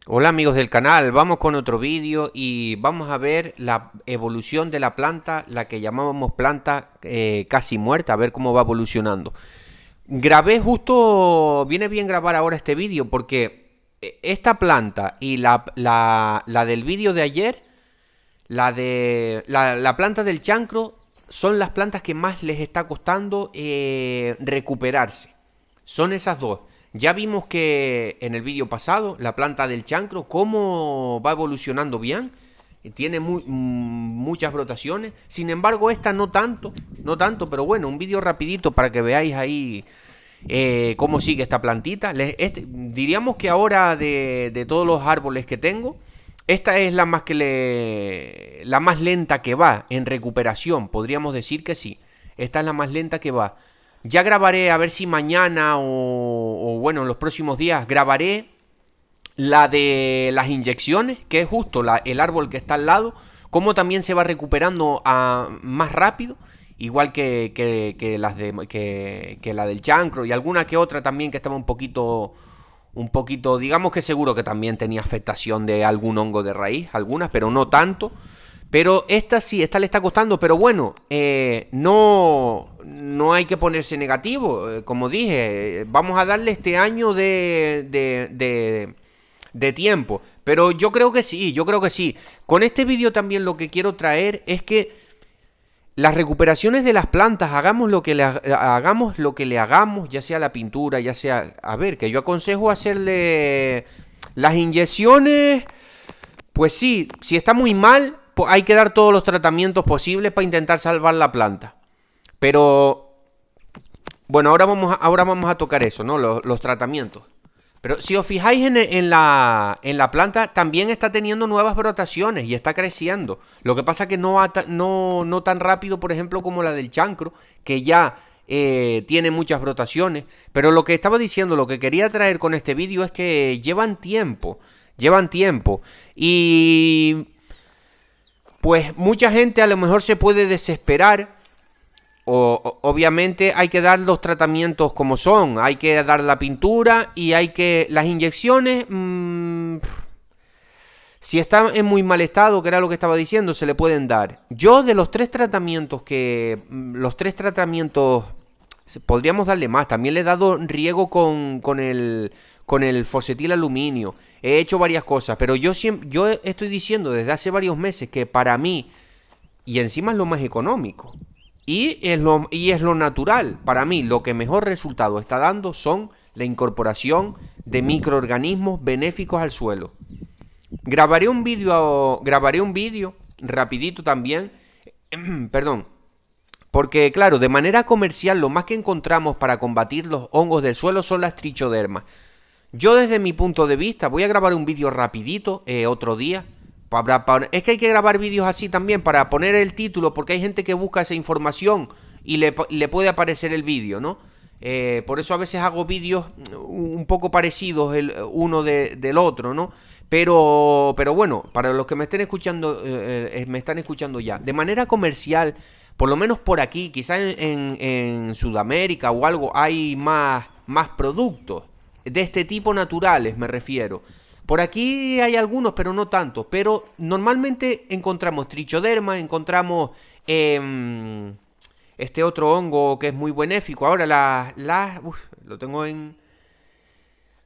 Hola amigos del canal, vamos con otro vídeo y vamos a ver la evolución de la planta, la que llamábamos planta casi muerta, a ver cómo va evolucionando. Grabé justo, viene bien grabar ahora este vídeo porque esta planta y la del vídeo de ayer, la planta del chancro, son las plantas que más les está costando recuperarse. Son esas dos. Ya vimos que en el vídeo pasado, la planta del chancro, cómo va evolucionando bien. Tiene muchas brotaciones. Sin embargo, esta no tanto. No tanto, pero bueno, un vídeo rapidito para que veáis ahí cómo sigue esta plantita. Diríamos que ahora de todos los árboles que tengo, esta es la más lenta que va en recuperación. Podríamos decir que sí. Esta es la más lenta que va. Ya grabaré, a ver si mañana o bueno, en los próximos días grabaré la de las inyecciones, que es justo el árbol que está al lado, cómo también se va recuperando más rápido, igual que la del chancro y alguna que otra también que estaba un poquito, digamos que seguro que también tenía afectación de algún hongo de raíz, algunas, pero no tanto. Pero esta sí, esta le está costando, pero bueno, no hay que ponerse negativo. Como dije, vamos a darle este año de tiempo. Pero yo creo que sí, yo creo que sí. Con este vídeo también lo que quiero traer es que las recuperaciones de las plantas, hagamos lo que le hagamos, ya sea la pintura, ya sea... A ver, que yo aconsejo hacerle las inyecciones, pues sí, si está muy mal, pues hay que dar todos los tratamientos posibles para intentar salvar la planta. Pero, bueno, ahora vamos a tocar eso, ¿no? Los tratamientos. Pero si os fijáis en la planta, también está teniendo nuevas brotaciones y está creciendo. Lo que pasa es que no tan rápido, por ejemplo, como la del chancro, que ya tiene muchas brotaciones. Pero lo que estaba diciendo, lo que quería traer con este vídeo es que llevan tiempo. Llevan tiempo. Y pues mucha gente a lo mejor se puede desesperar. Obviamente hay que dar los tratamientos como son, hay que dar la pintura y hay que... Las inyecciones, si está en muy mal estado, que era lo que estaba diciendo, se le pueden dar. Yo de los tres tratamientos podríamos darle más. También le he dado riego con el Fossetil aluminio. He hecho varias cosas, pero yo estoy diciendo desde hace varios meses que para mí, y encima es lo más económico, y es lo natural. Para mí, lo que mejor resultado está dando son la incorporación de microorganismos benéficos al suelo. Grabaré un vídeo rapidito también, perdón, porque claro, de manera comercial lo más que encontramos para combatir los hongos del suelo son las trichodermas. Yo desde mi punto de vista voy a grabar un vídeo rapidito otro día. Es que hay que grabar vídeos así también para poner el título, porque hay gente que busca esa información y le puede aparecer el vídeo, ¿no? Por eso a veces hago vídeos un poco parecidos uno del otro, ¿no? Pero bueno, para los que me estén escuchando, me están escuchando ya, de manera comercial, por lo menos por aquí, quizás en Sudamérica o algo, hay más productos de este tipo naturales, me refiero. Por aquí hay algunos, pero no tantos. Pero normalmente encontramos trichoderma, encontramos este otro hongo que es muy benéfico. Ahora lo tengo en...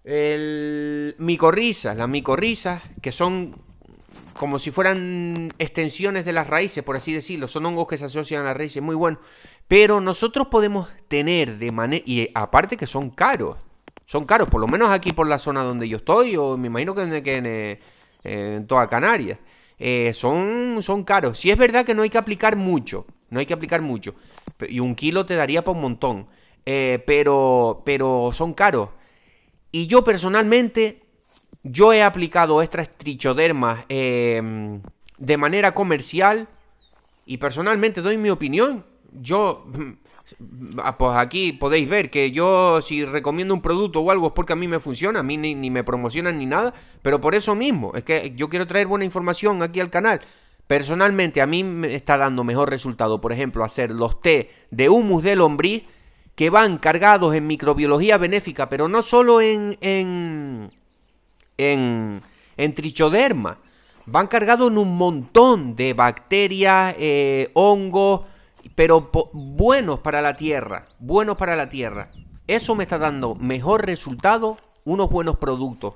Las micorrizas, que son como si fueran extensiones de las raíces, por así decirlo. Son hongos que se asocian a las raíces, muy buenos. Pero nosotros podemos tener de manera... Y aparte que son caros. Son caros, por lo menos aquí por la zona donde yo estoy, o me imagino en toda Canarias. Son caros. Sí es verdad que no hay que aplicar mucho. No hay que aplicar mucho. Y un kilo te daría para un montón. Pero son caros. Y yo personalmente, yo he aplicado estas trichodermas de manera comercial. Y personalmente doy mi opinión. Yo, pues aquí podéis ver que yo si recomiendo un producto o algo es porque a mí me funciona, a mí ni me promocionan ni nada, pero por eso mismo, es que yo quiero traer buena información aquí al canal. Personalmente a mí me está dando mejor resultado, por ejemplo, hacer los té de humus de lombriz que van cargados en microbiología benéfica, pero no solo en en trichoderma. Van cargados en un montón de bacterias, hongos, pero buenos para la tierra, buenos para la tierra. Eso me está dando mejor resultado, unos buenos productos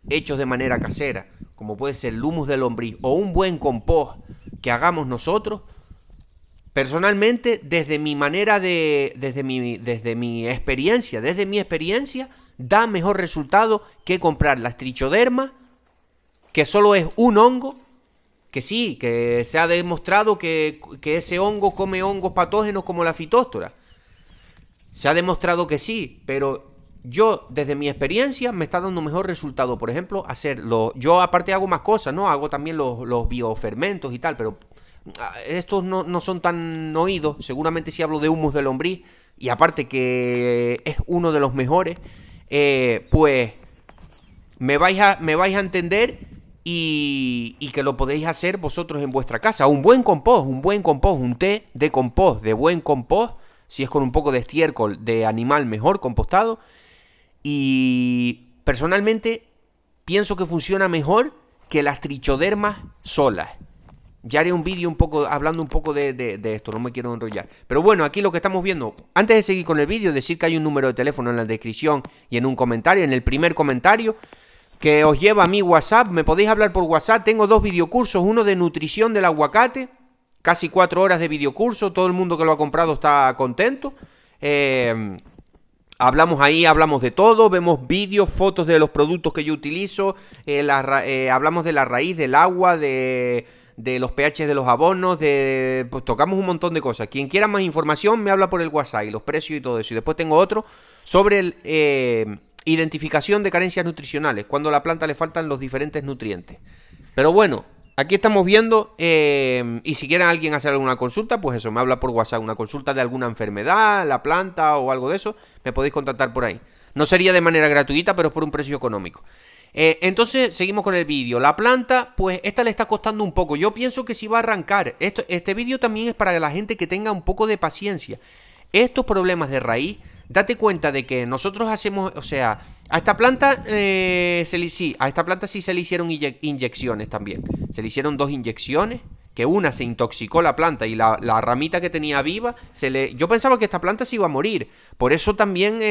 hechos de manera casera, como puede ser el humus de lombriz o un buen compost que hagamos nosotros. Personalmente, desde mi experiencia, da mejor resultado que comprar las trichodermas, que solo es un hongo, que sí, que se ha demostrado que ese hongo come hongos patógenos como la fitóstora. Se ha demostrado que sí, pero yo, desde mi experiencia, me está dando mejor resultado. Por ejemplo, yo aparte hago más cosas, ¿no? Hago también los biofermentos y tal, pero estos no son tan oídos. Seguramente si hablo de humus de lombriz, y aparte que es uno de los mejores, pues me vais a entender y que lo podéis hacer vosotros en vuestra casa. Un buen compost, un té de compost, de buen compost, si es con un poco de estiércol de animal mejor compostado. Y personalmente pienso que funciona mejor que las trichodermas solas. Ya haré un vídeo hablando un poco de esto, no me quiero enrollar. Pero bueno, aquí lo que estamos viendo, antes de seguir con el vídeo, decir que hay un número de teléfono en la descripción y en un comentario, en el primer comentario, que os lleva a mi WhatsApp. Me podéis hablar por WhatsApp. Tengo 2 videocursos, uno de nutrición del aguacate, casi 4 horas de videocurso, todo el mundo que lo ha comprado está contento. Hablamos de todo, vemos vídeos, fotos de los productos que yo utilizo, hablamos de la raíz, del agua, de los pH de los abonos, pues tocamos un montón de cosas. Quien quiera más información me habla por el WhatsApp y los precios y todo eso. Y después tengo otro sobre identificación de carencias nutricionales, cuando a la planta le faltan los diferentes nutrientes. Pero bueno, aquí estamos viendo, y si quieren alguien hacer alguna consulta, pues eso, me habla por WhatsApp, una consulta de alguna enfermedad, la planta o algo de eso, me podéis contactar por ahí. No sería de manera gratuita, pero por un precio económico. Entonces, seguimos con el vídeo. La planta, pues esta le está costando un poco. Yo pienso que sí va a arrancar. Este vídeo también es para la gente que tenga un poco de paciencia. Estos problemas de raíz, date cuenta de que nosotros hacemos, o sea, a esta planta sí se le hicieron inyecciones también. Se le hicieron 2 inyecciones, que una se intoxicó la planta y la ramita que tenía viva, yo pensaba que esta planta se iba a morir. Por eso también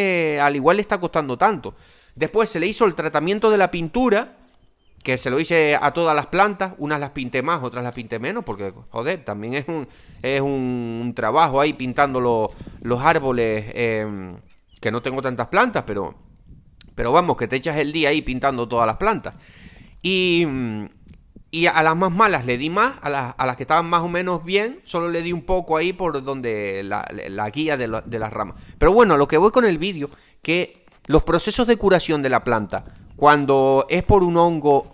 al igual le está costando tanto. Después se le hizo el tratamiento de la pintura, que se lo hice a todas las plantas. Unas las pinté más, otras las pinté menos, porque, joder, también es un trabajo ahí pintando los árboles, que no tengo tantas plantas, pero vamos, que te echas el día ahí pintando todas las plantas. Y a las más malas le di más, a las que estaban más o menos bien, solo le di un poco ahí por donde la guía de las ramas. Pero bueno, lo que voy con el vídeo, que los procesos de curación de la planta, cuando es por un hongo,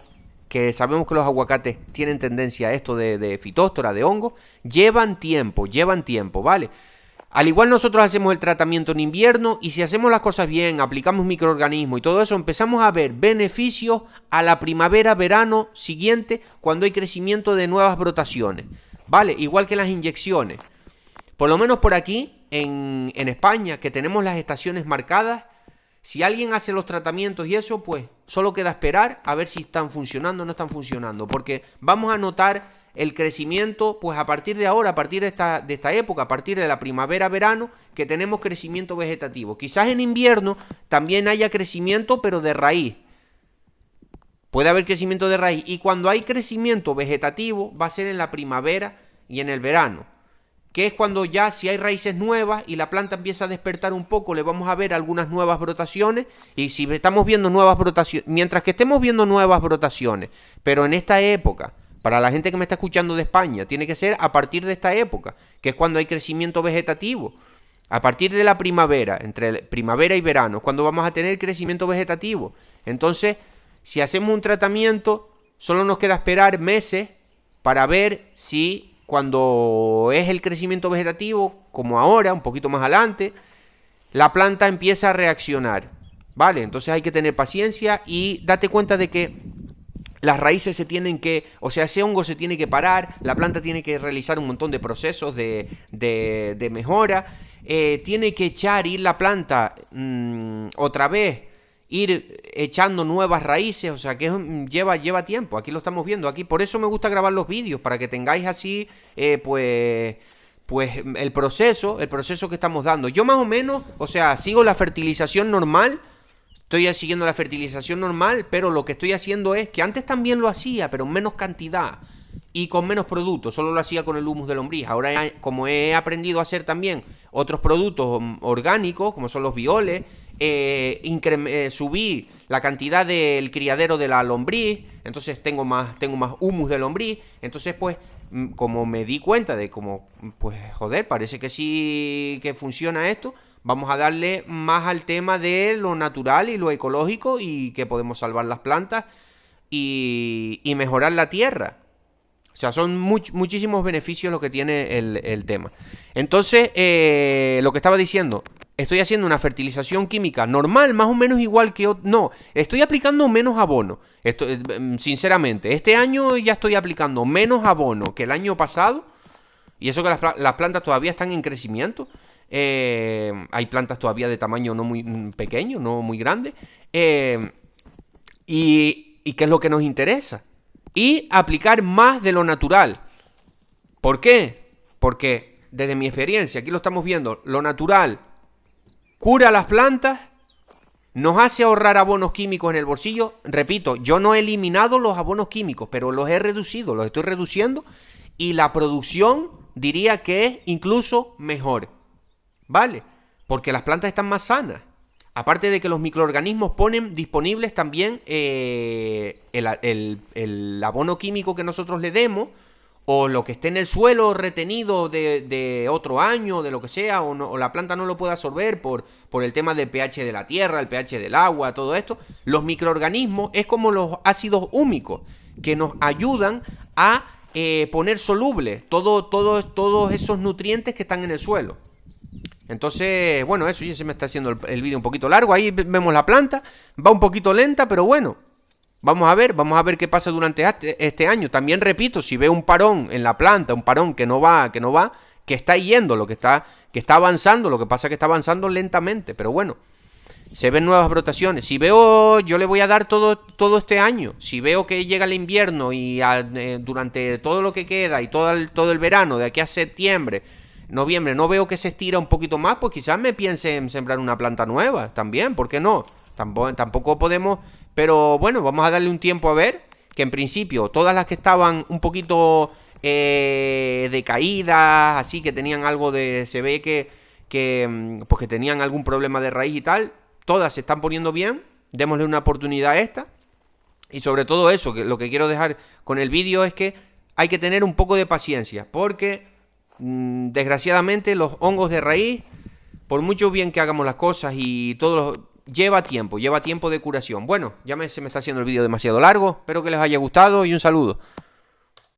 que sabemos que los aguacates tienen tendencia a esto de fitóstora, de hongo, llevan tiempo, ¿vale? Al igual nosotros hacemos el tratamiento en invierno y si hacemos las cosas bien, aplicamos microorganismos y todo eso, empezamos a ver beneficios a la primavera, verano siguiente, cuando hay crecimiento de nuevas brotaciones, ¿vale? Igual que las inyecciones. Por lo menos por aquí, en España, que tenemos las estaciones marcadas, si alguien hace los tratamientos y eso, pues solo queda esperar a ver si están funcionando o no están funcionando. Porque vamos a notar el crecimiento, pues a partir de ahora, a partir de esta época, a partir de la primavera-verano, que tenemos crecimiento vegetativo. Quizás en invierno también haya crecimiento, pero de raíz. Puede haber crecimiento de raíz. Y cuando hay crecimiento vegetativo, va a ser en la primavera y en el verano. Que es cuando ya, si hay raíces nuevas y la planta empieza a despertar un poco, le vamos a ver algunas nuevas brotaciones. Y si estamos viendo nuevas brotaciones, mientras que estemos viendo nuevas brotaciones, pero en esta época, para la gente que me está escuchando de España, tiene que ser a partir de esta época, que es cuando hay crecimiento vegetativo. A partir de la primavera, entre primavera y verano, es cuando vamos a tener crecimiento vegetativo. Entonces, si hacemos un tratamiento, solo nos queda esperar meses para ver si cuando es el crecimiento vegetativo, como ahora, un poquito más adelante, la planta empieza a reaccionar, ¿vale? Entonces hay que tener paciencia y date cuenta de que las raíces ese hongo se tiene que parar, la planta tiene que realizar un montón de procesos de mejora, tiene que ir la planta otra vez ir echando nuevas raíces, o sea que lleva tiempo, aquí lo estamos viendo, aquí por eso me gusta grabar los vídeos, para que tengáis así, pues el proceso que estamos dando. Yo más o menos, o sea, sigo la fertilización normal, estoy siguiendo la fertilización normal, pero lo que estoy haciendo es que antes también lo hacía, pero en menos cantidad y con menos productos, solo lo hacía con el humus de lombriz. Ahora, como he aprendido a hacer también otros productos orgánicos, como son los bioles, subí la cantidad del criadero de la lombriz, entonces tengo más humus de lombriz, entonces pues como me di cuenta de cómo, pues joder, parece que sí que funciona esto, vamos a darle más al tema de lo natural y lo ecológico y que podemos salvar las plantas y mejorar la tierra. O sea, son muchísimos beneficios lo que tiene el tema. Entonces, lo que estaba diciendo, estoy haciendo una fertilización química normal, más o menos igual que... No, estoy aplicando menos abono. Sinceramente, este año ya estoy aplicando menos abono que el año pasado. Y eso que las plantas todavía están en crecimiento. Hay plantas todavía de tamaño no muy pequeño, no muy grande. ¿Y qué es lo que nos interesa? Y aplicar más de lo natural. ¿Por qué? Porque desde mi experiencia, aquí lo estamos viendo, lo natural cura las plantas, nos hace ahorrar abonos químicos en el bolsillo. Repito, yo no he eliminado los abonos químicos, pero los he reducido, los estoy reduciendo y la producción diría que es incluso mejor, ¿vale? Porque las plantas están más sanas. Aparte de que los microorganismos ponen disponibles también el abono químico que nosotros le demos, o lo que esté en el suelo retenido de otro año, de lo que sea, o la planta no lo puede absorber por el tema del pH de la tierra, el pH del agua, todo esto. Los microorganismos es como los ácidos húmicos, que nos ayudan a poner solubles todos esos nutrientes que están en el suelo. Entonces, bueno, eso ya se me está haciendo el vídeo un poquito largo. Ahí vemos la planta, va un poquito lenta, pero bueno, vamos a ver qué pasa durante este año. También repito, si veo un parón en la planta, un parón que no va, que está yendo, que está avanzando, lo que pasa es que está avanzando lentamente, pero bueno, se ven nuevas brotaciones. Si veo, yo le voy a dar todo este año. Si veo que llega el invierno y durante todo lo que queda y todo el verano, de aquí a septiembre, noviembre, no veo que se estira un poquito más, pues quizás me piense en sembrar una planta nueva también, ¿por qué no? Tampoco podemos, pero bueno, vamos a darle un tiempo a ver, que en principio todas las que estaban un poquito decaídas, así que tenían algo de, se ve pues que tenían algún problema de raíz y tal, todas se están poniendo bien, démosle una oportunidad a esta, y sobre todo eso, que lo que quiero dejar con el vídeo es que hay que tener un poco de paciencia, porque desgraciadamente los hongos de raíz, por mucho bien que hagamos las cosas y todo, lleva tiempo de curación. Bueno, se me está haciendo el vídeo demasiado largo, espero que les haya gustado y un saludo.